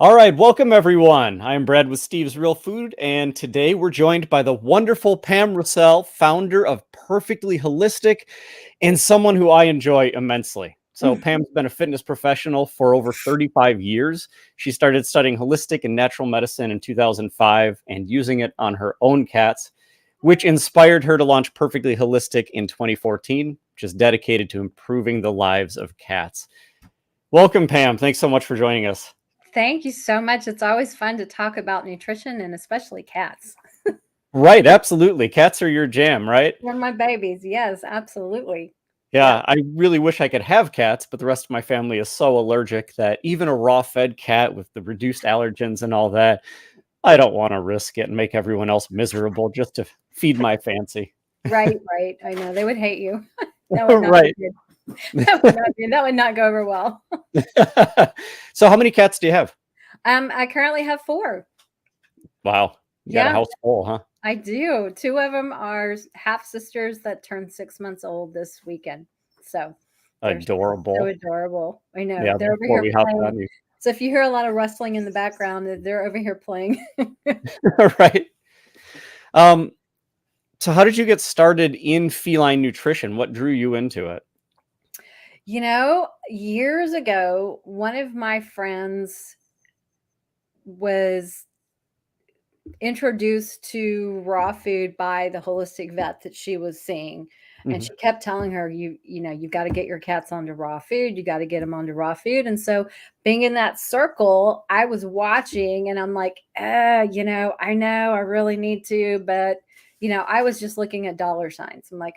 All right, welcome everyone. I'm Brad with Steve's Real Food, and today we're joined by the wonderful Pam Russell, founder of Perfectly Holistic, and someone who I enjoy immensely. So, Pam's been a fitness professional for over 35 years. She started studying holistic and natural medicine in 2005 and using it on her own cats, which inspired her to launch Perfectly Holistic in 2014, which is dedicated to improving the lives of cats. Welcome, Pam. Thanks so much for joining us. Thank you so much. It's always fun to talk about nutrition and especially cats. Right, absolutely. Cats are your jam, right? They're my babies. Yes, absolutely. Yeah. Yeah, I really wish I could have cats, but the rest of my family is so allergic that even a raw fed cat with the reduced allergens and all that, I don't want to risk it and make everyone else miserable just to feed my fancy. Right, right. I know. They would hate you. That would not be Right. good. That would not go over well. So how many cats do you have? I currently have 4. Wow. You got a Yeah, house full, huh? I do. 2 of them are half sisters that turned 6 months old this weekend. So they're so Adorable. adorable. I know. Yeah, They're over before here we hopped playing. on you. So if you hear a lot of rustling in the background, they're over here playing. Right. Um, so how did you get started in feline nutrition? What drew you into it? Years ago, one of my friends was introduced to raw food by the holistic vet that she was seeing. And Mhm. she kept telling her, you've got to get your cats onto raw food. You got to get them onto raw food. And so being in that circle, I was watching and I'm like, I know I really need to, but I was just looking at dollar signs. I'm like,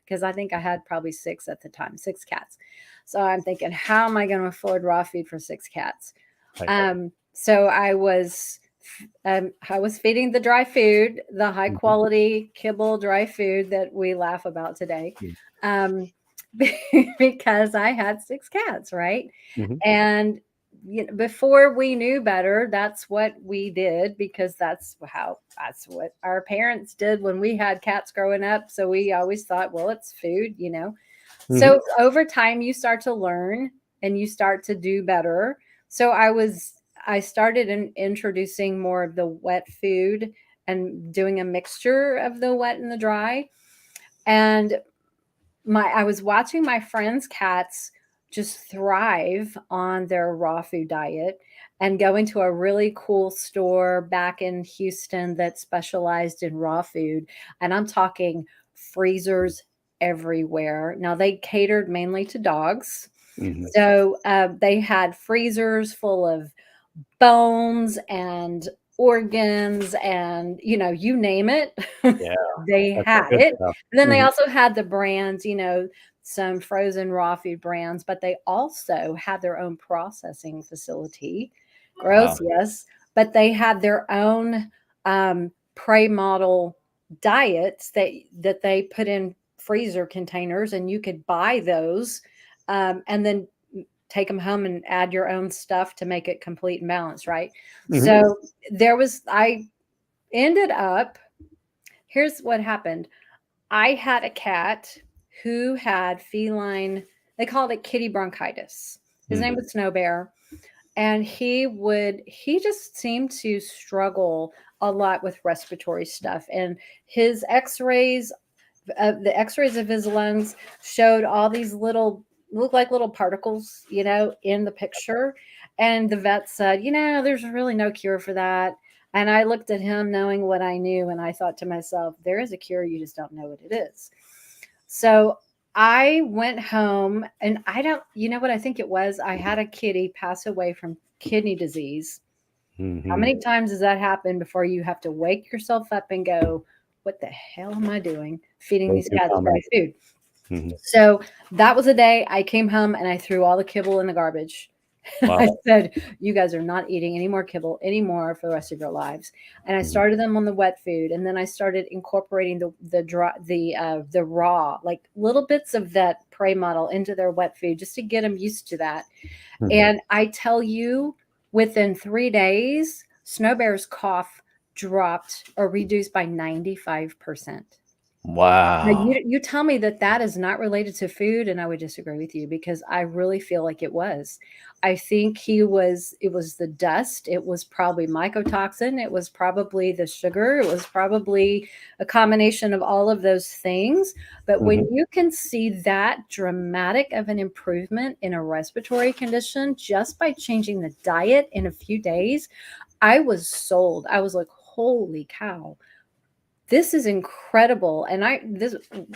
because I think I had probably 6 at the time, 6 cats. So I'm thinking, how am I going to afford raw food for 6 cats? Right. So I was feeding the dry food, the high Mhm. quality kibble dry food that we laugh about today, Mm. um, because I had 6 cats, right? Mhm. And before we knew better, that's what we did because that's what our parents did when we had cats growing up. So we always thought, well, it's food. Mhm. So over time, you start to learn and you start to do better. So I started introducing more of the wet food and doing a mixture of the wet and the dry. And I was watching my friends' cats just thrive on their raw food diet and going to a really cool store back in Houston that specialized in raw food. And I'm talking freezers everywhere. Now, they catered mainly to dogs. Mhm. So they had freezers full of bones and organs and you name it. Yeah, They that's the had good it. stuff. And then they Mhm. also had the brands, some frozen raw food brands, but they also had their own processing facility. Wow. Gross, yes, but they had their own prey model diets that they put in freezer containers, and you could buy those, and then take them home and add your own stuff to make it complete and balanced, right? Mhm. So I ended up, here's what happened. I had a cat who had feline, they called it kitty bronchitis. His name Mhm. was Snow Bear. And he just seemed to struggle a lot with respiratory stuff. And his the x-rays of his lungs showed all these look like little particles, in the picture. And the vet said, there's really no cure for that. And I looked at him knowing what I knew, and I thought to myself, there is a cure, you just don't know what it is. So I went home, and I don't, you know what I think it was? I had a kitty pass away from kidney disease. How Mhm. many times does that happen before you have to wake yourself up and go, what the hell am I doing feeding Way these too cats dry common. food? Mhm. So that was a day I came home and I threw all the kibble in the garbage. Wow. I said, "You guys are not eating any more kibble anymore for the rest of your lives." And I Mhm. started them on the wet food, and then I started incorporating the dry the raw, like little bits of that prey model into their wet food just to get them used to that. Mhm. And I tell you, within 3 days, Snow Bear's cough dropped or reduced by 95%. Now, Wow. you tell me that that is not related to food, and I would disagree with you because I really feel like it was. I think it was the dust, it was probably mycotoxin, it was probably the sugar, it was probably a combination of all of those things. But when Mhm, you can see that dramatic of an improvement in a respiratory condition just by changing the diet in a few days, I was sold. I was like, holy cow, this is incredible. And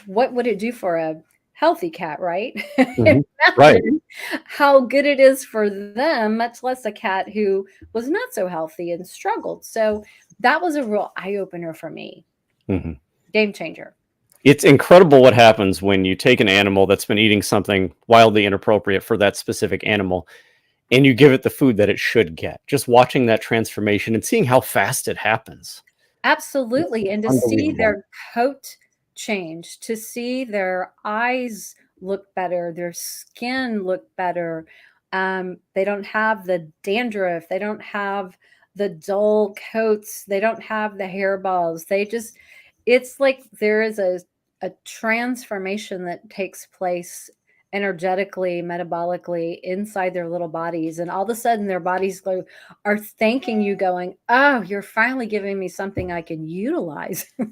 what would it do for a healthy cat, right? mhm. Right. Imagine how good it is for them, much less a cat who was not so healthy and struggled. So that was a real eye opener for me. Mhm. Game changer. It's incredible what happens when you take an animal that's been eating something wildly inappropriate for that specific animal and you give it the food that it should get. Just watching that transformation and seeing how fast it happens. It's Absolutely. And to see unbelievable. their coat change, to see their eyes look better, their skin look better. They don't have the dandruff, they don't have the dull coats, they don't have the hairballs. It's like there is a transformation that takes place energetically, metabolically inside their little bodies. And all of a sudden their bodies are thanking you, going, "Oh, you're finally giving me something I can utilize," you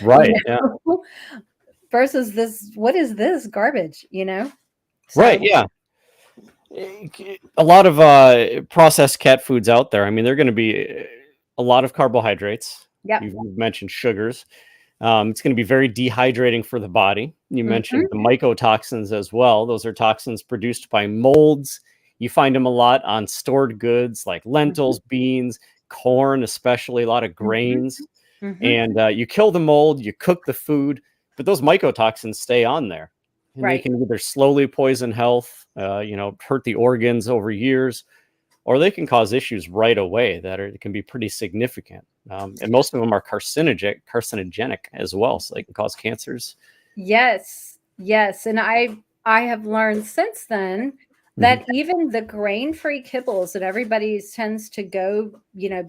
Right. Yeah. know, versus this, what is this garbage, you know? Right. So, Yeah. A lot of processed cat foods out there. I mean, they're going to be a lot of carbohydrates. yep. You've mentioned sugars. It's going to be very dehydrating for the body. You mentioned Mhm, the mycotoxins as well. Those are toxins produced by molds. You find them a lot on stored goods like mhm, lentils, beans, corn, especially a lot of mhm, grains. mhm. And you kill the mold, you cook the food, but those mycotoxins stay on there, and they Right. can either slowly poison health, hurt the organs over years, or they can cause issues right away that can be pretty significant. And most of them are carcinogenic as well, so they can cause cancers. Yes, yes, and I have learned since then Mhm, that even the grain-free kibbles that everybody tends to go,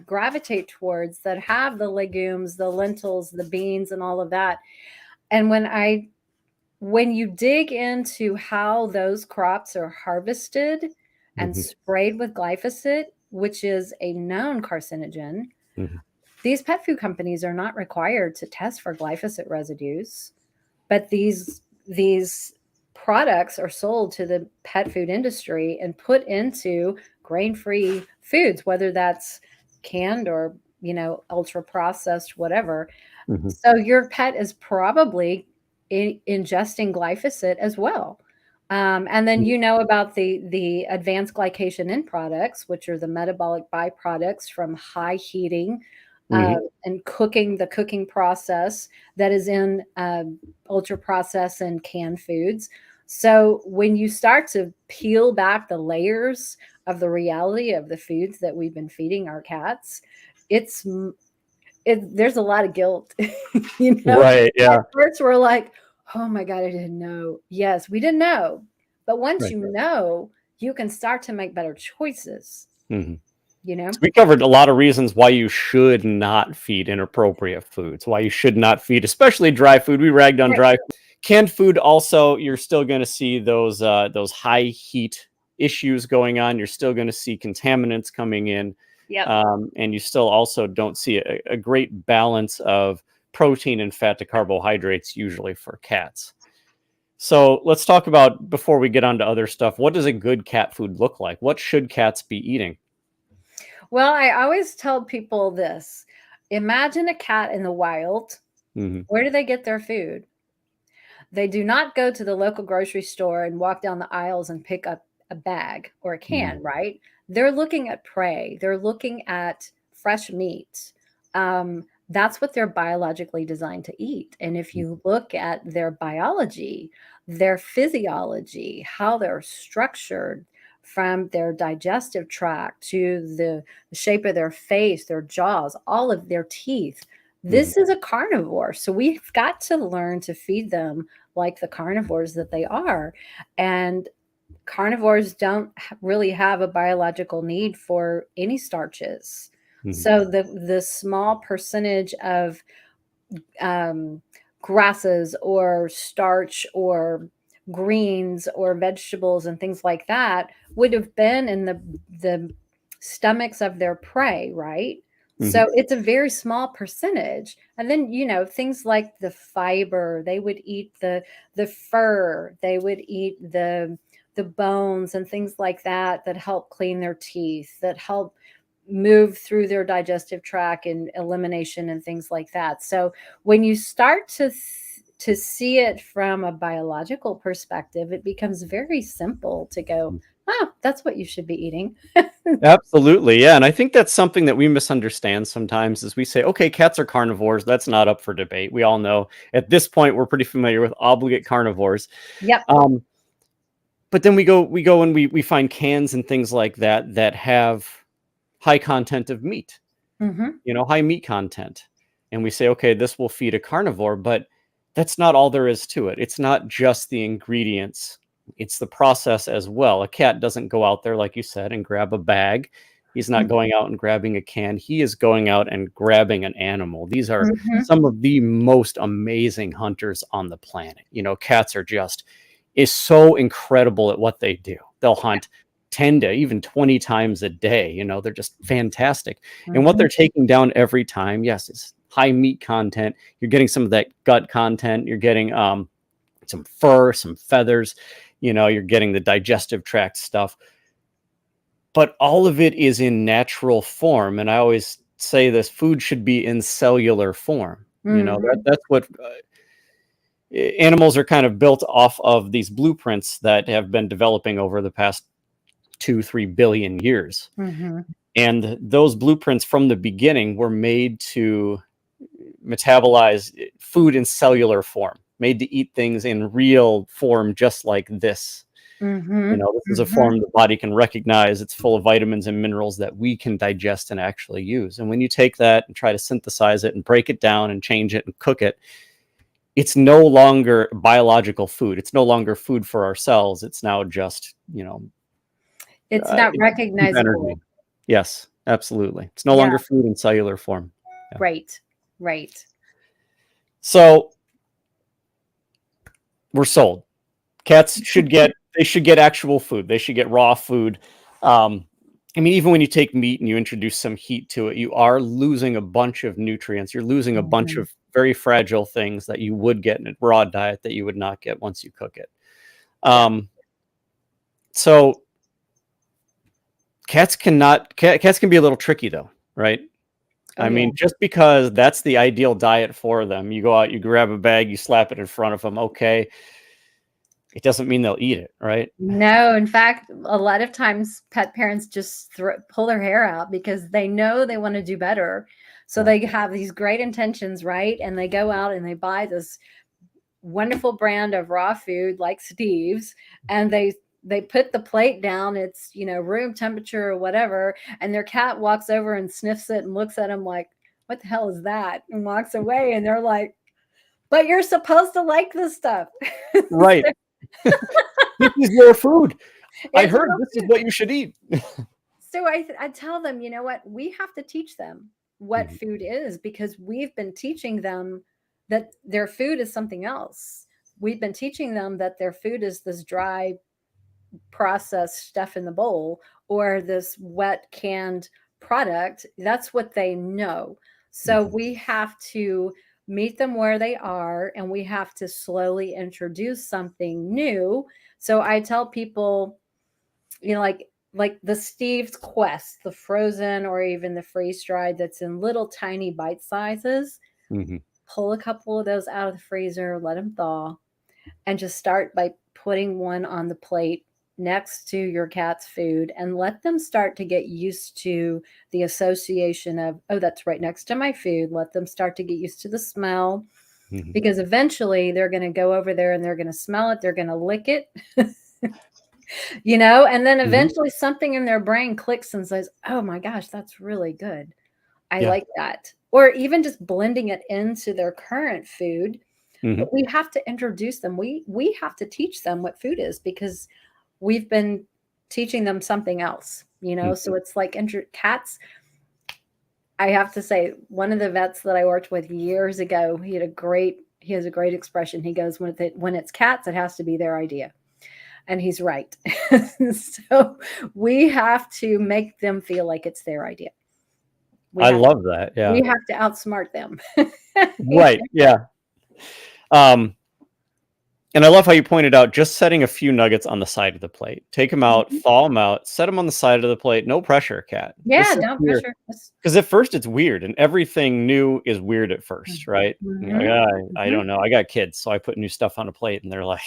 gravitate towards, that have the legumes, the lentils, the beans, and all of that. And when you dig into how those crops are harvested and mhm, sprayed with glyphosate, which is a known carcinogen, mhm, these pet food companies are not required to test for glyphosate residues, but these products are sold to the pet food industry and put into grain-free foods, whether that's canned or, ultra processed, whatever. mhm, So your pet is probably ingesting glyphosate as well. And then mhm, you know about the advanced glycation end products, which are the metabolic byproducts from high heating uh, mhm, and cooking, the cooking process that is in ultra processed and canned foods. So when you start to peel back the layers of the reality of the foods that we've been feeding our cats, it's there's a lot of guilt, right. At Yeah. first, we're like, "Oh my god, I didn't know." Yes, we didn't know, but once Right. you know, you can start to make better choices, Mhm. you So know? we covered a lot of reasons why you should not feed inappropriate foods, why you should not feed, especially dry food. We ragged on Right. dry canned food. Also, you're still going to see those high heat issues going on. You're still going to see contaminants coming in, Yep. and you still also don't see a great balance of protein and fat to carbohydrates usually for cats. So let's talk about, before we get on to other stuff, what does a good cat food look like? What should cats be eating? Well, I always tell people this. Imagine a cat in the wild. Hmm. Where do they get their food? They do not go to the local grocery store and walk down the aisles and pick up a bag or a Hmm. can, right? They're looking at prey. They're looking at fresh meat. That's what they're biologically designed to eat. And if you look at their biology, their physiology, how they're structured, from their digestive tract to the shape of their face, their jaws, all of their teeth, Hmm. this is a carnivore. So we've got to learn to feed them like the carnivores that they are. And carnivores don't really have a biological need for any starches. Hmm. So the small percentage of um, grasses or starch or greens or vegetables and things like that would have been in the stomachs of their prey, right? Mhm. So it's a very small percentage. And then, things like the fiber, they would eat the fur, they would eat the bones and things like that that help clean their teeth, that help move through their digestive tract and elimination and things like that. So when you start to see it from a biological perspective, it becomes very simple to go, oh, that's what you should be eating. Absolutely, yeah, and I think that's something that we misunderstand sometimes is we say, "Okay, cats are carnivores, that's not up for debate." We all know at this point, we're pretty familiar with obligate carnivores. Yep. Um, but then we go and we find cans and things like that that have high content of meat, Hmm. high meat content. And we say, okay, this will feed a carnivore, but that's not all there is to it. It's not just the ingredients, it's the process as well. A cat doesn't go out there, like you said, and grab a bag. He's not going out and grabbing a can. He is going out and grabbing an animal. These are Hmm. some of the most amazing hunters on the planet. Cats are just is so incredible at what they do. They'll hunt 10 to even 20 times a day. They're just fantastic. And what Hmm. they're taking down every time, yes, is high meat content. You're getting some of that gut content. You're getting some fur, some feathers. You're getting the digestive tract stuff. But all of it is in natural form. And I always say this: food should be in cellular form. Hmm. That's what animals are kind of built off of these blueprints that have been developing over the past 2-3 billion years. Hmm. And those blueprints from the beginning were made to metabolize food in cellular form, made to eat things in real form, just like this. Hmm. This is a Hmm. form the body can recognize. It's full of vitamins and minerals that we can digest and actually use. And when you take that and try to synthesize it and break it down and change it and cook it, it's no longer biological food. It's no longer food for ourselves. It's now just, It's not it's cheap recognizable. energy. Yes, absolutely. It's no Yeah. longer food in cellular form. Yeah. Right. Right. So we're sold. Cats should get actual food. They should get raw food. I mean, even when you take meat and you introduce some heat to it, you are losing a bunch of nutrients. You're losing a bunch Hmm. of very fragile things that you would get in a raw diet that you would not get once you cook it. Yeah. So cats can be a little tricky though, right? Oh I yeah. mean, just because that's the ideal diet for them, you go out, you grab a bag, you slap it in front of them, okay, it doesn't mean they'll eat it, right? No, in fact, a lot of times pet parents just pull their hair out because they know they want to do better. So Right. they have these great intentions, right? And they go out and they buy this wonderful brand of raw food like Steve's, and they put the plate down. It's room temperature or whatever, and their cat walks over and sniffs it and looks at them like, "What the hell is that?" and walks away. And they're like, "But you're supposed to like this stuff." Right. This is your food. I It's heard real this is food. what you should eat. So I tell them, you know what? We have to teach them what Mhm. food is because we've been teaching them that their food is something else. We've been teaching them that their food is this dry, processed stuff in the bowl or this wet canned product. That's what they know. So Mhm. we have to meet them where they are and we have to slowly introduce something new. So I tell people, like the Steve's Quest, the frozen or even the freeze dried that's in little tiny bite sizes. Mhm. Pull a couple of those out of the freezer, let them thaw, and just start by putting one on the plate next to your cat's food and let them start to get used to the association of, oh, that's right next to my food. Let them start to get used to the smell Mhm. because eventually they're going to go over there and they're going to smell it, they're going to lick it. And then Mhm. eventually something in their brain clicks and says, oh my gosh, that's really good. I Yeah. like that. Or even just blending it into their current food. Mhm. But we have to introduce them. We have to teach them what food is because we've been teaching them something else, Mhm. so it's like cats. I have to say, one of the vets that I worked with years ago, he had a great he has a great expression. He goes, when it's cats, it has to be their idea. And he's right. So we have to make them feel like it's their idea. We I have love that. we Yeah. have to outsmart them. Right. Yeah. Um, and I love how you pointed out just setting a few nuggets on the side of the plate. Take them out, Mhm. thaw them out, set them on the side of the plate. No pressure, cat. Just Yeah, sit don't here. pressure us. Because at first it's weird, and everything new is weird at first, right? You're like, Mhm, I mhm. don't know. I got kids, so I put new stuff on a plate, and they're like,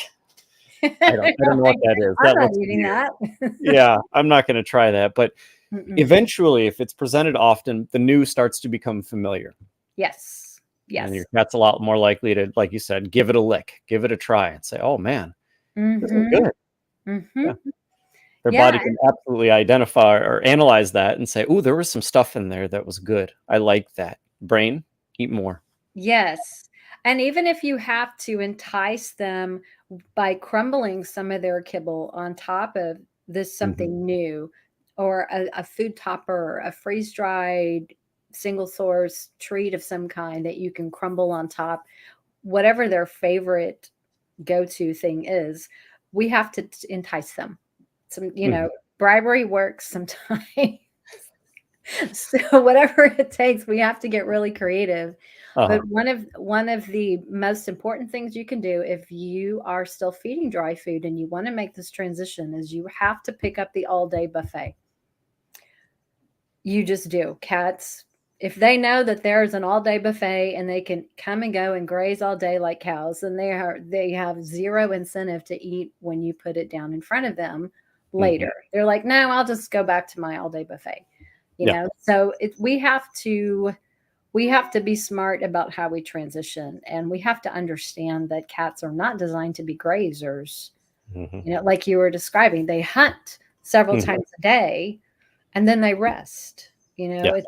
I don't know what Like, that is. I'm That not looks eating weird. that. Yeah, I'm not going to try that. But Mm-mm. eventually, if it's presented often, the new starts to become familiar. Yes. And your Yes. cat's a lot more likely to, like you said, give it a lick, give it a try, and say, "Oh man, this is Mhm, good." Yeah, mhm. their body Yeah, can absolutely identify or analyze that and say, "Oh, there was some stuff in there that was good. I like that." Brain, eat more. yes. And even if you have to entice them by crumbling some of their kibble on top of this Mhm, something new, or a food topper, a freeze-dried single source treat of some kind that you can crumble on top, whatever their favorite go-to thing is, we have to entice them. Some, mhm. bribery works sometimes. So whatever it takes, we have to get really creative. Uh-huh. But one of the most important things you can do if you are still feeding dry food and you want to make this transition is you have to pick up the all day buffet. You just do. Cats, if they know that there's an all day buffet and they can come and go and graze all day like cows, then they have zero incentive to eat when you put it down in front of them Mhm. later. They're like, no, I'll just go back to my all day buffet. Yeah. So we have to be smart about how we transition, and we have to understand that cats are not designed to be grazers. Mhm. Like you were describing, they hunt several Mhm. times a day and then they rest. Yeah. It's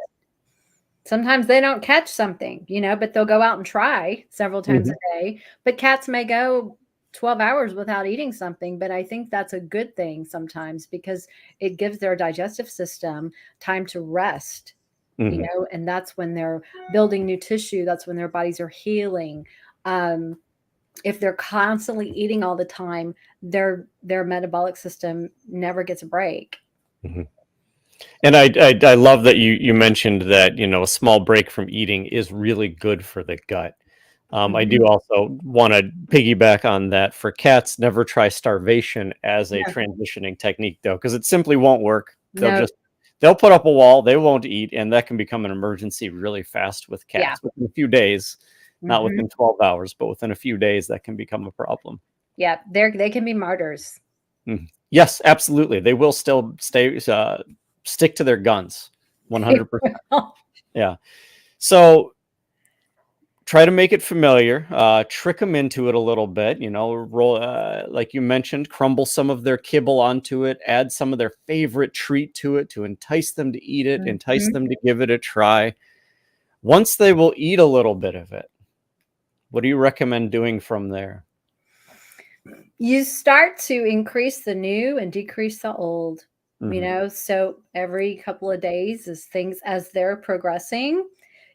sometimes they don't catch something, but they'll go out and try several times Mhm. a day. But cats may go 12 hours without eating something, but I think that's a good thing sometimes because it gives their digestive system time to rest, Mhm. and that's when they're building new tissue, that's when their bodies are healing. Um, if they're constantly eating all the time, their metabolic system never gets a break. Mhm. And I love that you mentioned that, a small break from eating is really good for the gut. I Mhm. do also want to piggyback on that for cats. Never try starvation as a No, transitioning technique, though, because it simply won't work. no, They'll put up a wall, they won't eat, and that can become an emergency really fast with yeah. cats. Within a few days, not Mhm. within 12 hours, but within a few days, that can become a problem. Yeah, they can be martyrs. Mhm. Yes, absolutely. They will still stick to their guns, They 100%. will. Yeah. So try to make it familiar, trick them into it a little bit, roll, like you mentioned, crumble some of their kibble onto it, add some of their favorite treat to it to entice them to eat it, entice Mhm. them to give it a try. Once they will eat a little bit of it, what do you recommend doing from there? You start to increase the new and decrease the old, Hmm. so every couple of days as they're progressing,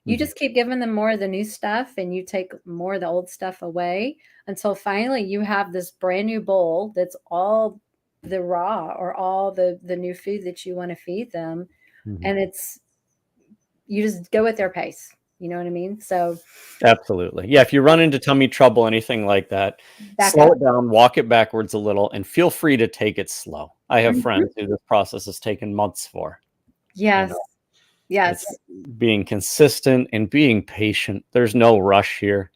you Hmm. just keep giving them more of the new stuff and you take more of the old stuff away until finally you have this brand new bowl that's all the raw or all the new food that you want to feed them. Hmm. And you just go at their pace. You know what I mean? So Absolutely. Yeah, if you run into tummy trouble, anything like that, back slow up. it down, walk it backwards a little, and feel free to take it slow. I have Mhm. friends who this process has taken months for. You Yes. know, it's Yes. being consistent and being patient. There's no rush here.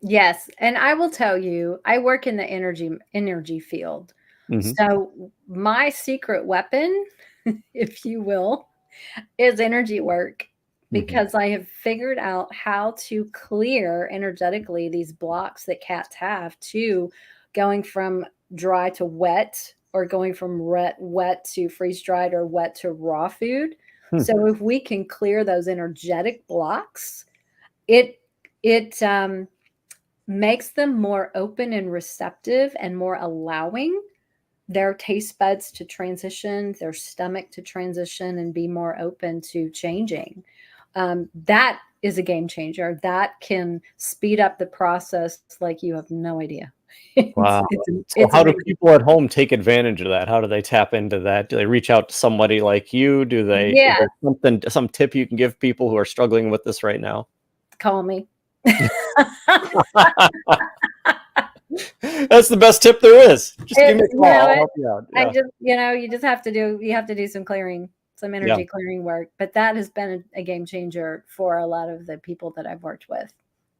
Yes, and I will tell you, I work in the energy field. Hmm. So my secret weapon, if you will, is energy work Hmm. because I have figured out how to clear energetically these blocks that cats have to going from dry to wet or going from wet to freeze dried or wet to raw food. Hmm. So if we can clear those energetic blocks, it it makes them more open and receptive and more allowing their taste buds to transition, their stomach to transition and be more open to changing. That is a game changer. That can speed up the process like you have no idea. Wow. So It's how do amazing. people at home take advantage of that? How do they tap into that? Do they reach out to somebody like you? Is Yeah, there some tip you can give people who are struggling with this right now? call me. That's the best tip there is. Just give me a You call. know I'll what? help you out. I Yeah. just, you just have to do some clearing, some Yeah. energy clearing work. But that has been a game changer for a lot of the people that I've worked with,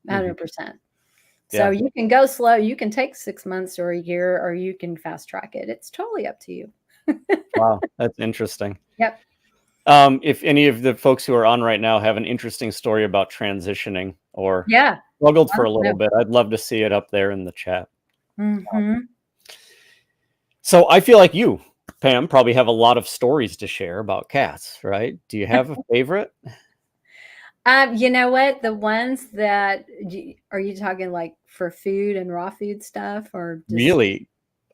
Mhm. 100%. So Yeah. you can go slow. You can take 6 months or a year, or you can fast track it. It's totally up to you. Wow. That's interesting. Yep. If any of the folks who are on right now have an interesting story about transitioning or Yeah. struggled I for a don't little know. bit, I'd love to see it up there in the chat. Hmm. So I feel like you, Pam, probably have a lot of stories to share about cats, right? Do you have a favorite? You know what? The ones that are you talking like for food and raw food stuff, or just Really,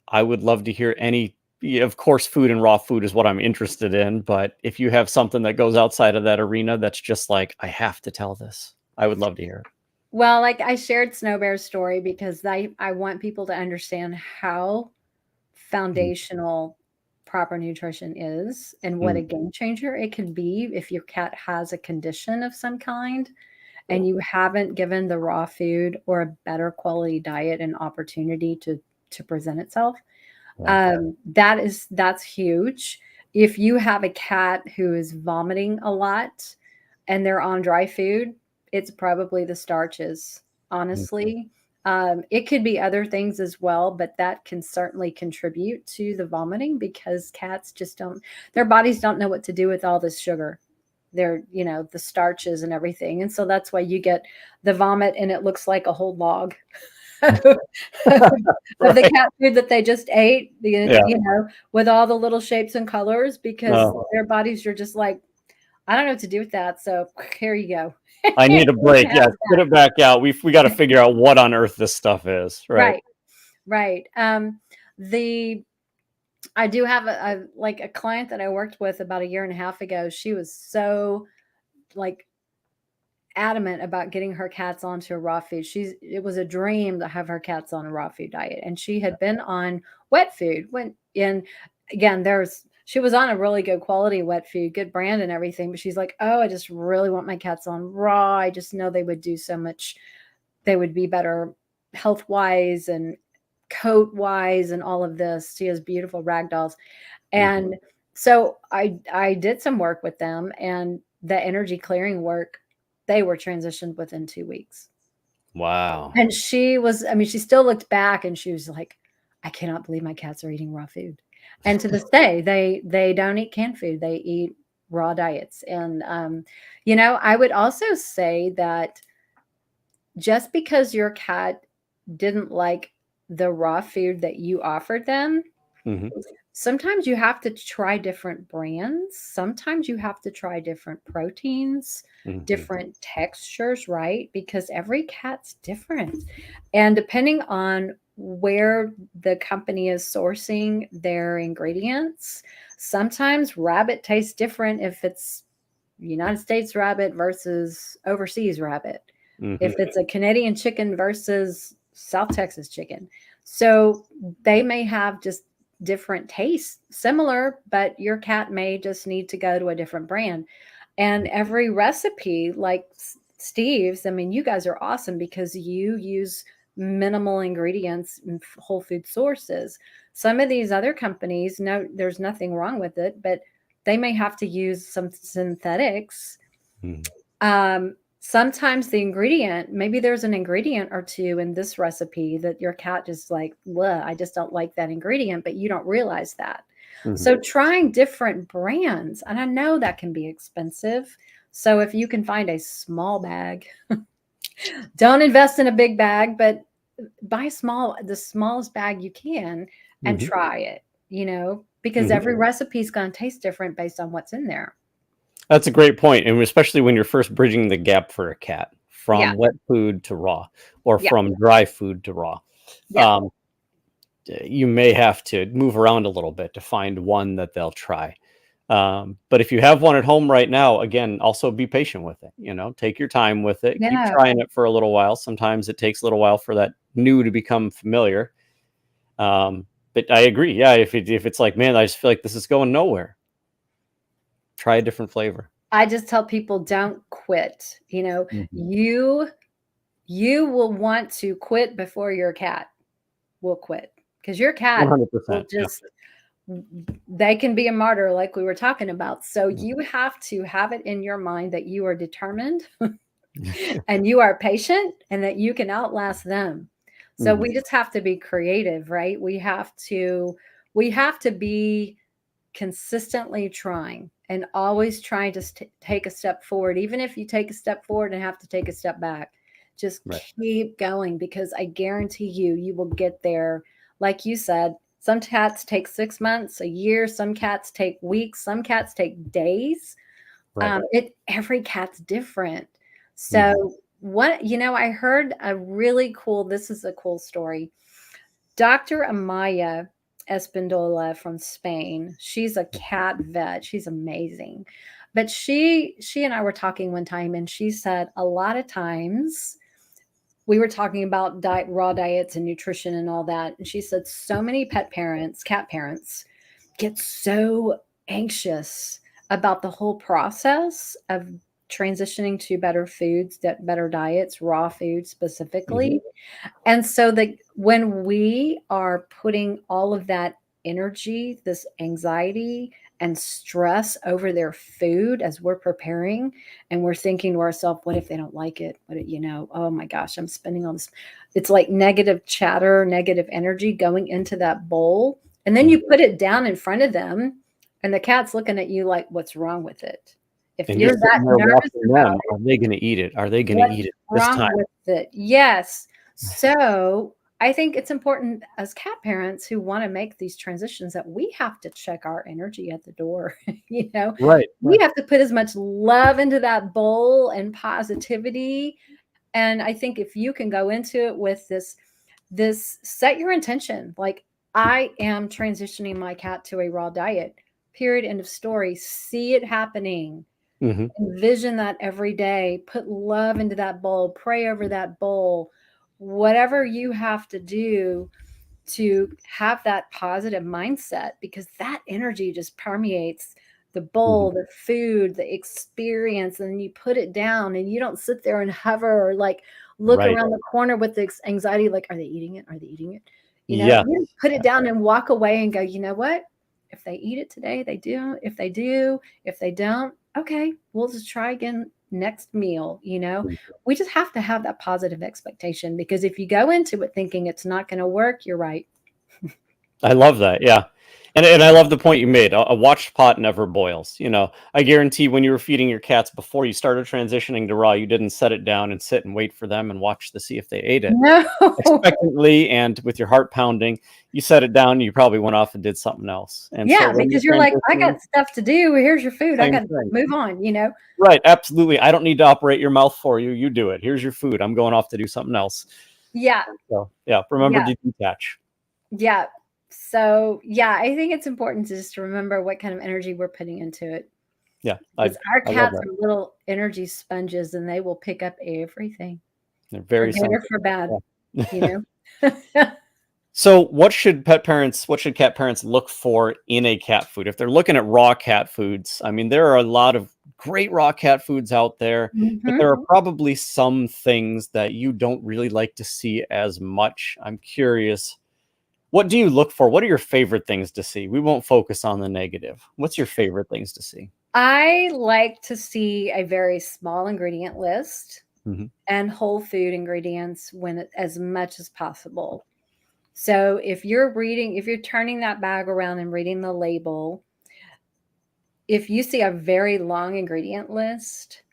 I would love to hear any. Yeah, of course, food and raw food is what I'm interested in. But if you have something that goes outside of that arena, that's just like, I have to tell this. I would love to hear it. well, like I shared Snow Bear's story because I want people to understand how Mm, foundational proper nutrition is and what a mm, game changer it can be if your cat has a condition of some kind and you haven't given the raw food or a better quality diet an opportunity to present itself. yeah. That's huge. If you have a cat who is vomiting a lot and they're on dry food, it's probably the starches, Mhm. honestly. It could be other things as well, but that can certainly contribute to the vomiting because cats just don't, their bodies don't know what to do with all this sugar. They're, the starches and everything. And so that's why you get the vomit and it looks like a whole log of the Right. cat food that they just ate, Yeah. with all the little shapes and colors because Oh, their bodies are just like, I don't know what to do with that. So here you go. I need a You break. can Yeah, have spit it back out. We got to figure out what on earth this stuff is, right? right, right. The I do have a client that I worked with about a year and a half ago. She was so like adamant about getting her cats onto a raw food. It was a dream to have her cats on a raw food diet, and she had been on wet food when in again she was on a really good quality wet food, good brand and everything, but she's like, "Oh, I just really want my cats on raw. I just know they would do so much. They would be better health wise and coat wise and all of this." She has beautiful rag dolls. Mhm. And so I did some work with them and the energy clearing work, they were transitioned within 2 weeks. Wow. And she was, I mean, she still looked back and she was like, I cannot believe my cats are eating raw food. And to this day, they don't eat canned food. They eat raw diets. And I would also say that just because your cat didn't like the raw food that you offered them, Mhm. sometimes you have to try different brands. Sometimes you have to try different proteins, Mhm. different textures, right? Because every cat's different. And depending on where the company is sourcing their ingredients, sometimes rabbit tastes different if it's United States rabbit versus overseas rabbit, Mhm. if it's a Canadian chicken versus South Texas chicken. So they may have just different tastes, similar, but your cat may just need to go to a different brand. And every recipe, like Steve's, I mean, you guys are awesome because you use minimal ingredients and whole food sources. Some of these other companies, no, there's nothing wrong with it, but they may have to use some synthetics. Mhm. Sometimes the ingredient, maybe there's an ingredient or two in this recipe that your cat just like, well, I just don't like that ingredient, but you don't realize that. Mhm. So trying different brands, and I know that can be expensive. So if you can find a small bag, don't invest in a big bag, but buy the smallest bag you can and Mhm. try it, because Mhm. every recipe is going to taste different based on what's in there. That's a great point, and especially when you're first bridging the gap for a cat Yeah. from wet food to raw or Yeah. from dry food to raw. Yeah. Um, you may have to move around a little bit to find one that they'll try. But if you have one at home right now, again, also be patient with it. You know, take your time with it. Keep Yeah. trying it for a little while. Sometimes it takes a little while for that new to become familiar. But I agree. Yeah, if it's like, man, I just feel like this is going nowhere. Try a different flavor. I just tell people don't quit. You will want to quit before your cat will quit, because your cat will 100%. Yeah. just, they can be a martyr like we were talking about. So Mhm. you have to have it in your mind that you are determined and you are patient and that you can outlast them. So we just have to be creative, right? We have to be consistently trying and always trying to take a step forward. Even if you take a step forward and have to take a step back, just Right. keep going, because I guarantee you will get there. Like you said, some cats take 6 months, a year, some cats take weeks, some cats take days. Right. Every cat's different. Mhm. So I heard this is a cool story. Dr. Amaya Espindola from Spain. She's a cat vet. She's amazing. But she and I were talking one time, and she said a lot of times we were talking about raw diets and nutrition and all that. And she said so many cat parents get so anxious about the whole process of transitioning to better foods, better diets, raw food Mhm. specifically. And so when we are putting all of that energy, this anxiety and stress over their food as we're preparing, and we're thinking to ourselves, what if they don't like it? Oh my gosh, I'm spending all this. It's like negative chatter, negative energy going into that bowl. And then Mhm. you put it down in front of them, and the cat's looking at you like, what's wrong with it? If And you're you're that sitting there nervous watching about them. Are they going to eat it? Are they going to what's eat it this wrong time? with it? Yes. So I think it's important as cat parents who want to make these transitions that we have to check our energy at the door. Right. We Right. have to put as much love into that bowl and positivity. And I think if you can go into it with this set your intention, like, I am transitioning my cat to a raw diet. Period. End of story. See it happening. Mhm. Envision that every day. Put love into that bowl. Pray over that bowl. Whatever you have to do to have that positive mindset, because that energy just permeates the Mhm. bowl, the food, the experience, and then you put it down and you don't sit there and hover or like look Right. around the corner with the anxiety, like, are they eating it? Are they eating it? Yeah. You put it down and walk away and go, you know what? If they eat it today, they do. If they do, if they don't, okay, we'll just try again next meal. We just have to have that positive expectation, because if you go into it thinking it's not going to work, you're right. I love that. Yeah. And I love the point you made. A watched pot never boils. You know, I guarantee when you were feeding your cats before you started transitioning to raw, you didn't set it down and sit and wait for them and watch to see if they ate it No. expectantly and with your heart pounding. You set it down, you probably went off and did something else. And so Yeah, when you're because you're like, I transitioning, got stuff to do. Here's your food. I same got to thing. move on. Right. Absolutely. I don't need to operate your mouth for you. You do it. Here's your food. I'm going off to do something else. Yeah. So yeah, remember Yeah. to detach. Yeah. So, yeah, I think it's important to just remember what kind of energy we're putting into it. Yeah. Because our I love cats that. are little energy sponges, and they will pick up everything They're for very good or for sensitive. bad, you Yeah. know? So, what should cat parents look for in a cat food? If they're looking at raw cat foods, I mean, there are a lot of great raw cat foods out there, but Mhm. there are probably some things that you don't really like to see as much. I'm curious, what do you look for? What are your favorite things to see? We won't focus on the negative. What's your favorite things to see? I like to see a very small ingredient list Mhm. and whole food ingredients as much as possible. So if you're turning that bag around and reading the label, if you see a very long ingredient list,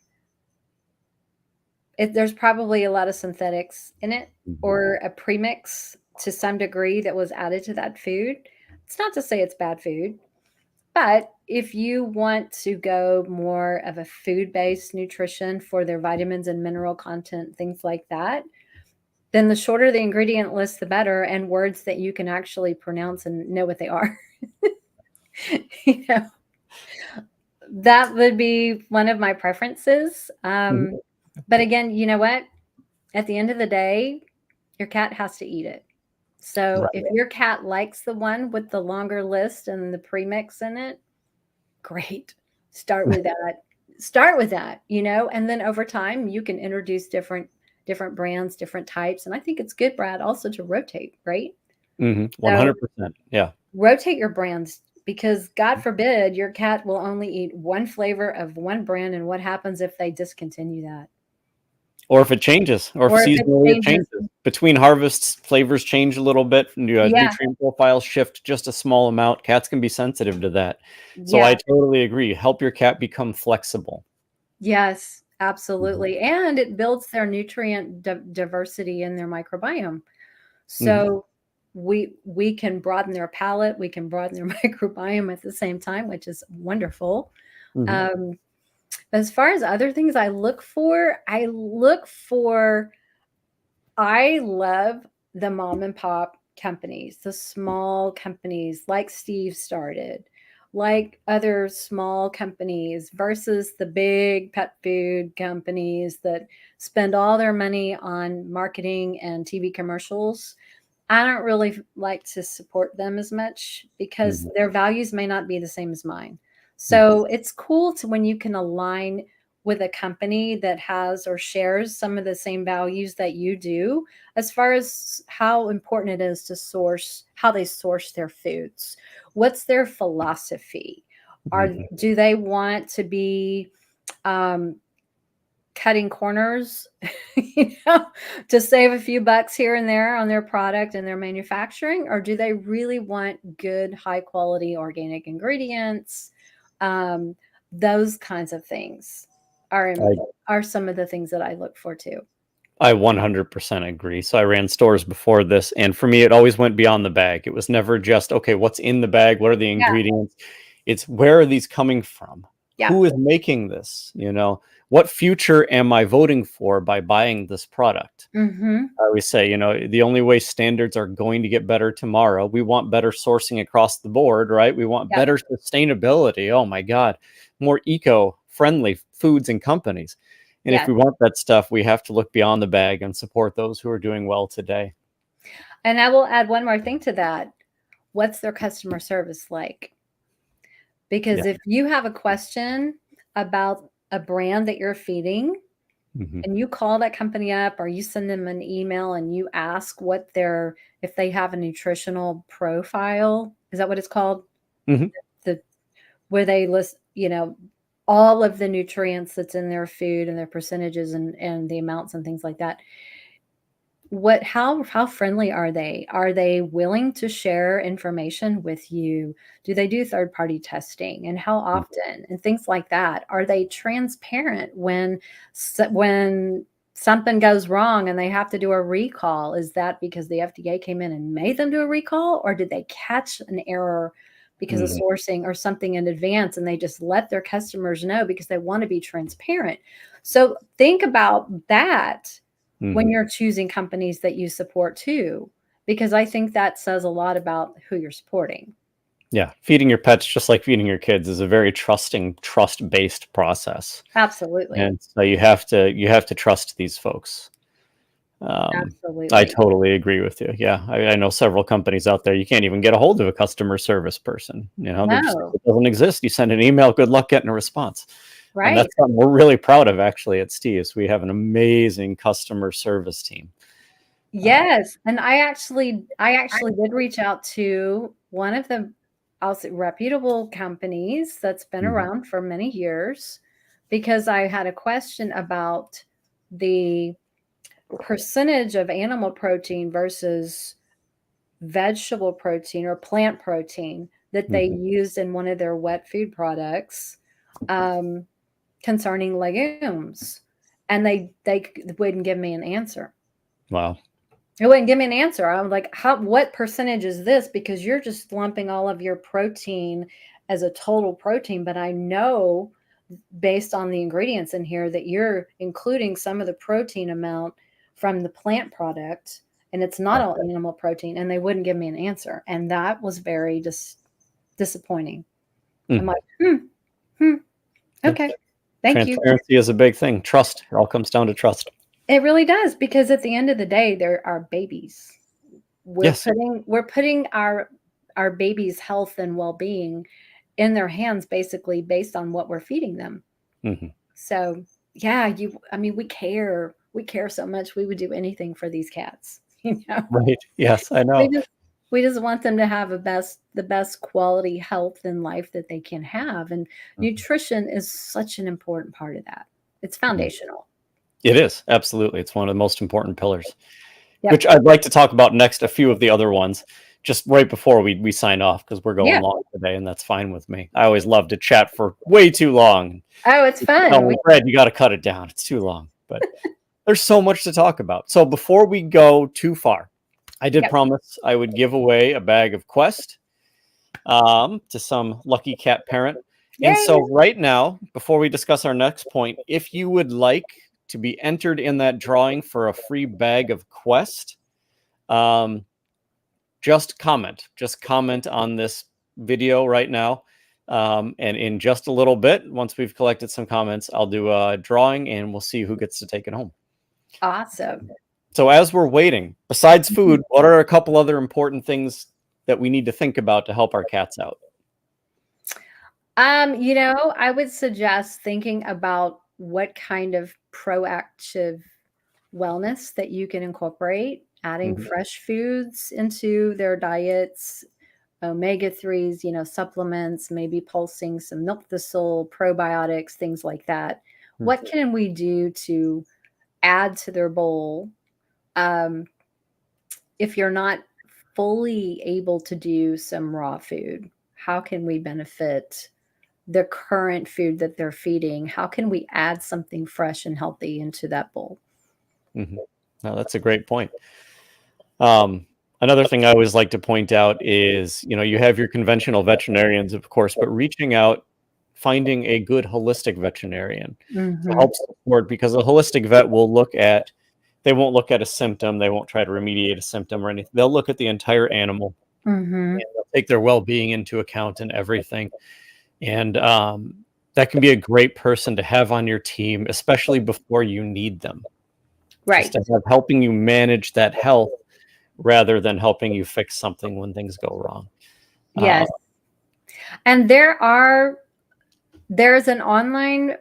there's probably a lot of synthetics in it, Mhm. or a premix to some degree that was added to that food. It's not to say it's bad food, but if you want to go more of a food-based nutrition for their vitamins and mineral content, things like that, then the shorter the ingredient list, the better, and words that you can actually pronounce and know what they are. you know that would be one of my preferences. Mhm. But again, you know what? At the end of the day, your cat has to eat it. So if Right. your cat likes the one with the longer list and the premix in it, great. Start with that. Start with that, and then over time you can introduce different brands, different types. And I think it's good, Brad, also to rotate, right? Mhm. So 100%. Yeah. rotate your brands because God forbid your cat will only eat one flavor of one brand. And what happens if they discontinue that? Or if it changes, or if Or if it seasonally it changes. changes. Between harvests, flavors change a little bit, Yeah. nutrient profiles shift just a small amount. Cats can be sensitive to that. So I Yeah. totally agree. Help your cat become flexible. Yes, Mhm. absolutely. And it builds their nutrient diversity in their microbiome. Mhm. So we can broaden their palate, we can broaden their microbiome at the same time, which is wonderful. Mhm. Um, as far as other things I love the mom and pop companies, the small companies like Steve started, like other small companies versus the big pet food companies that spend all their money on marketing and TV commercials. I don't really like to support them as much because Mhm. their values may not be the same as mine. Mhm. So it's cool to when you can align with a company that has or shares some of the same values that you do, as far as how important it is to source, how they source their foods. What's their philosophy? Mhm. Do they want to be um, cutting corners, you know, to save a few bucks here and there on their product and their manufacturing? Or do they really want good, high quality organic ingredients? Um, those kinds of things are I are some of the things that I look for too. I 100% agree. So I ran stores before this, and for me, it always went beyond the bag. It was never just, okay, what's in the bag? What are the Yeah, ingredients? It's where are these coming from? yeah. Who is making this? What future am I voting for by buying this product? Mhm. I always say, the only way standards are going to get better tomorrow, we want better sourcing across the board, right? We want Yep. better sustainability. Oh my God, more eco-friendly foods and companies. And if Yes. we want that stuff, we have to look beyond the bag and support those who are doing well today. And I will add one more thing to that. What's their customer service like? Yeah. Because if you have a question about a brand that you're feeding, Hmm. and you call that company up or you send them an email and you ask if they have a nutritional profile, is that what it's called? Hmm. The Where they list, all of the nutrients that's in their food and their percentages and the amounts and things like that. How friendly are they? Are they willing to share information with you? Do they do third party testing, and how often, and things like that? Are they transparent when something goes wrong and they have to do a recall? Is that because the FDA came in and made them do a recall, or did they catch an error because of Hmm. sourcing or something in advance and they just let their customers know because they want to be transparent? So think about that when Hmm. you're choosing companies that you support too, because I think that says a lot about who you're supporting. Yeah. Feeding your pets, just like feeding your kids, is a very trust-based process. Absolutely. And so you have to trust these folks. I Absolutely. totally agree with you. Yeah, I know several companies out there. You can't even get a hold of a customer service person. They're just like, No. it doesn't exist. You send an email. Good luck getting a response. And Right. that's something we're really proud of, actually, at Steve's. We have an amazing customer service team. Uh, Yes, and I actually did reach out to one of the, I'll say, reputable companies that's been mhm, around for many years because I had a question about the percentage of animal protein versus vegetable protein or plant protein that they mhm. used in one of their wet food products, um, concerning legumes, and they wouldn't give me an answer. Wow. It wouldn't give me an answer. I was like, "How? What percentage is this?" Because you're just lumping all of your protein as a total protein, but I know based on the ingredients in here that you're including some of the protein amount from the plant product, and it's not all animal protein. And they wouldn't give me an answer, and that was very disappointing. I'm Mhm. like, hmm. Okay. Thank you. Transparency is a big thing. Trust. It all comes down to trust. It really does, because at the end of the day, they're our babies. Yes. We're putting our babies' health and well-being in their hands, basically based on what we're feeding them. Mm-hmm. So yeah, I mean, we care. We care so much. We would do anything for these cats. You know, Right. Yes, I we know. just we just want them to have the best quality health and life that they can have. And nutrition is such an important part of that. It's foundational. It is. Absolutely. It's one of the most important pillars, which Yep. I'd like to talk about next, a few of the other ones, just right before we sign off, because we're going Yeah. long today, and that's fine with me. I always love to chat for way too long. Oh, it's fun. Oh, Fred, you got to cut it down. It's too long. But there's so much to talk about. So before we go too far, I did Yep. promise I would give away a bag of Quest to some lucky cat parent. And Yay. so right now, before we discuss our next point, if you would like to be entered in that drawing for a free bag of Quest, just comment on this video right now. And in just a little bit, once we've collected some comments, I'll do a drawing and we'll see who gets to take it home. Awesome. So as we're waiting, besides food, what are a couple other important things that we need to think about to help our cats out? You know, I would suggest thinking about what kind of proactive wellness that you can incorporate, adding fresh foods into their diets, omega-3s, you know, supplements, maybe pulsing some milk thistle, probiotics, things like that. What can we do to add to their bowl? If you're not fully able to do some raw food, how can we benefit the current food that they're feeding? How can we add something fresh and healthy into that bowl? No, that's a great point. Another thing I always like to point out is, you have your conventional veterinarians, of course, but reaching out, finding a good holistic veterinarian to help support, because a holistic vet they won't look at a symptom. They won't try to remediate a symptom or anything. They'll look at the entire animal and they'll take their well-being into account and everything. And that can be a great person to have on your team, especially before you need them. Right. Just to have helping you manage that health rather than helping you fix something when things go wrong. Yes. And there's an online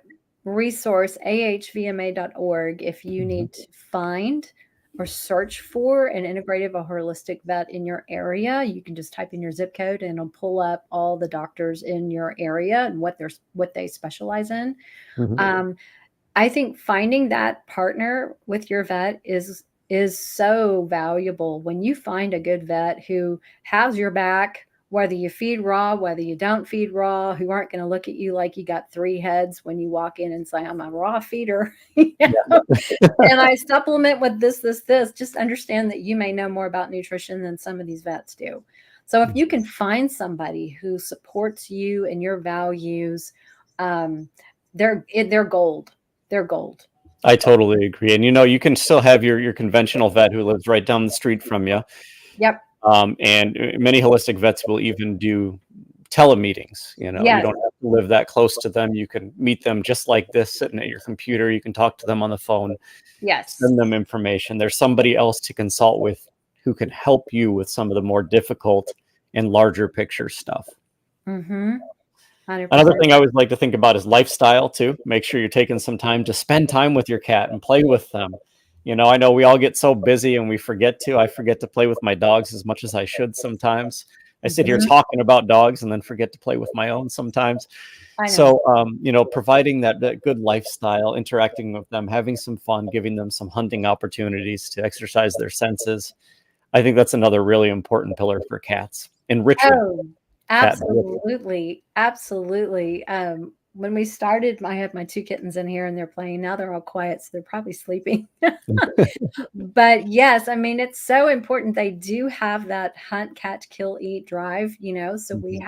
resource, ahvma.org, if you need to find or search for an integrative or holistic vet in your area. You can just type in your zip code and it'll pull up all the doctors in your area and what they specialize in. I think finding that partner with your vet is so valuable. When you find a good vet who has your back, whether you feed raw, whether you don't feed raw, who aren't going to look at you like you got three heads when you walk in and say, I'm a raw feeder, and I supplement with this, just understand that you may know more about nutrition than some of these vets do. So if you can find somebody who supports you and your values, they're gold. They're gold. I totally agree. And you can still have your conventional vet who lives right down the street from you. Yep. And many holistic vets will even do telemeetings. You don't have to live that close to them. You can meet them just like this, sitting at your computer. You can talk to them on the phone. Yes. Send them information. There's somebody else to consult with who can help you with some of the more difficult and larger picture stuff. 100%. Another thing I always like to think about is lifestyle too. Make sure you're taking some time to spend time with your cat and play with them. I know we all get so busy and I forget to play with my dogs as much as I should sometimes. I sit here talking about dogs and then forget to play with my own sometimes. So, providing that good lifestyle, interacting with them, having some fun, giving them some hunting opportunities to exercise their senses. I think that's another really important pillar for cats. Enriching. Oh, absolutely. Absolutely. When we started, I have my two kittens in here and they're playing. Now they're all quiet, so they're probably sleeping. But yes, I mean, it's so important. They do have that hunt, catch, kill, eat drive, so we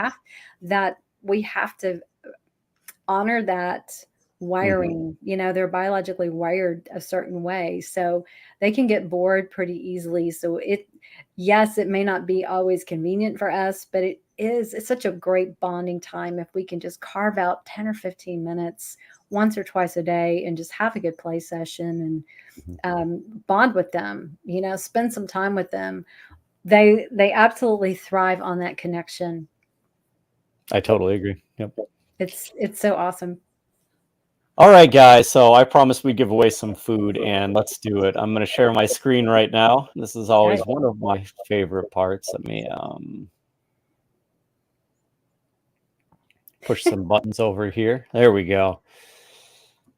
have to honor that wiring. You know, they're biologically wired a certain way, so they can get bored pretty easily. So yes, it may not be always convenient for us, but it's such a great bonding time if we can just carve out 10 or 15 minutes once or twice a day and just have a good play session and bond with them, you know, spend some time with them. They absolutely thrive on that connection. I totally agree. Yep. It's so awesome. All right, guys. So I promised we'd give away some food, and let's do it. I'm going to share my screen right now. This is always one of my favorite parts. Let me push some buttons over here. There we go.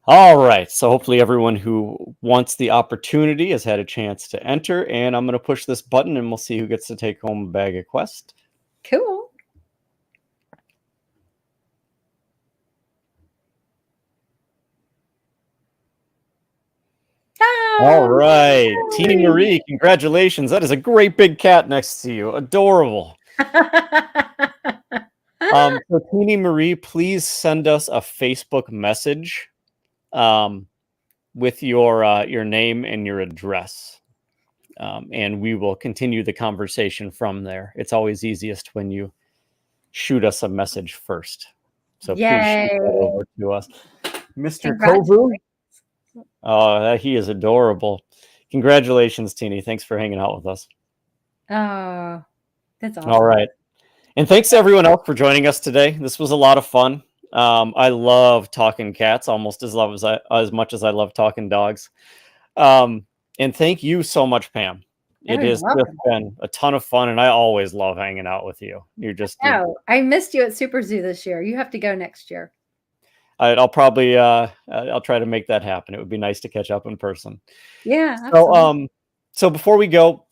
All right. So hopefully everyone who wants the opportunity has had a chance to enter, and I'm going to push this button, and we'll see who gets to take home a bag of Quest. Cool. All right. Teeny Marie, congratulations. That is a great big cat next to you. Adorable. So Teeny Marie, please send us a Facebook message with your name and your address. And we will continue the conversation from there. It's always easiest when you shoot us a message first. So please shoot that over to us. Mr. Kovu. Oh, he is adorable. Congratulations, Teeny. Thanks for hanging out with us. Oh, that's awesome. All right. And thanks to everyone else for joining us today. This was a lot of fun. I love talking cats almost as much as I love talking dogs. And thank you so much, Pam. It has just been a ton of fun, and I always love hanging out with you. You're just... Oh, I missed you at Super Zoo this year. You have to go next year. I'll probably I'll try to make that happen. It would be nice to catch up in person. Yeah. Absolutely. So before we go,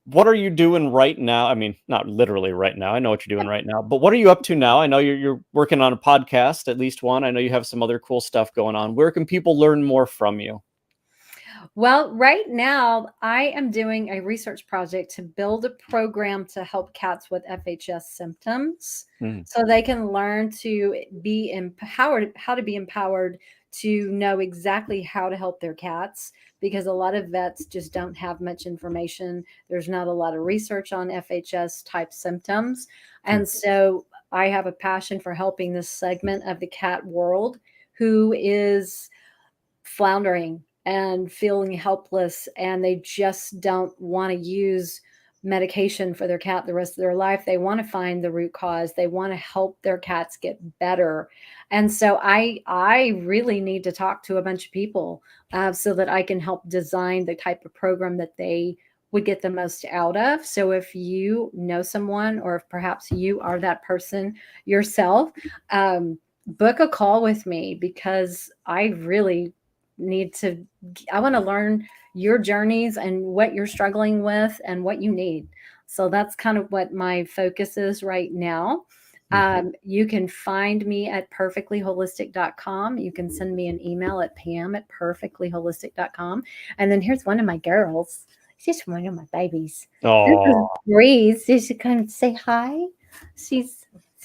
what are you doing right now? I mean, not literally right now. I know what you're doing right now, but what are you up to now? I know you're working on a podcast, at least one. I know you have some other cool stuff going on. Where can people learn more from you? Well, right now I am doing a research project to build a program to help cats with FHS symptoms so they can learn to be empowered, how to be empowered to know exactly how to help their cats, because a lot of vets just don't have much information. There's not a lot of research on FHS type symptoms. And so I have a passion for helping this segment of the cat world who is floundering and feeling helpless, and they just don't want to use medication for their cat the rest of their life. They want to find the root cause. They want to help their cats get better. And so I really need to talk to a bunch of people so that I can help design the type of program that they would get the most out of. So if you know someone, or if perhaps you are that person yourself, book a call with me, because I really I want to learn your journeys and what you're struggling with and what you need. So that's kind of what my focus is right now. You can find me at perfectlyholistic.com. You can send me an email at pam@perfectlyholistic.com. And then here's one of my girls. She's one of my babies. Oh, Breeze. She should come say hi. So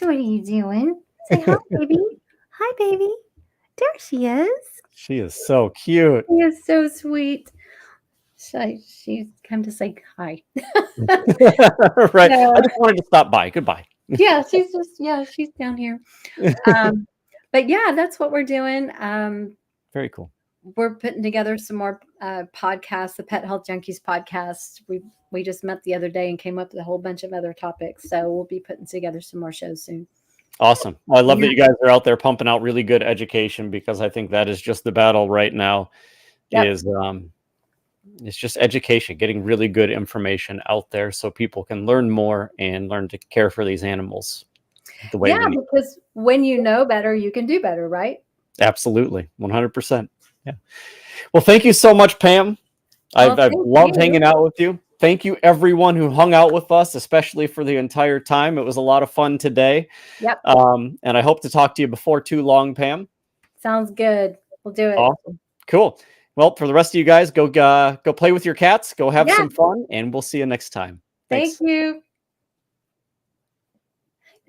what are you doing? Say hi, baby. Hi, baby. There she is. She is so cute. She is so sweet. She's come to say hi. Right. I just wanted to stop by. Goodbye. Yeah, she's down here. But yeah, that's what we're doing. Very cool. We're putting together some more podcasts, the Pet Health Junkies podcast. We just met the other day and came up with a whole bunch of other topics. So we'll be putting together some more shows soon. Awesome. Well, I love that you guys are out there pumping out really good education, because I think that is just the battle right now. Is it's just education, getting really good information out there so people can learn more and learn to care for these animals the way we need. Because when you know better, you can do better, right? Absolutely. 100%. Yeah. Well, thank you so much, Pam. I've loved hanging out with you. Thank you, everyone who hung out with us, especially for the entire time. It was a lot of fun today. Yep. And I hope to talk to you before too long, Pam. Sounds good. We'll do it. Awesome. Cool. Well, for the rest of you guys, go play with your cats. Go have some fun, and we'll see you next time. Thanks. Thank you.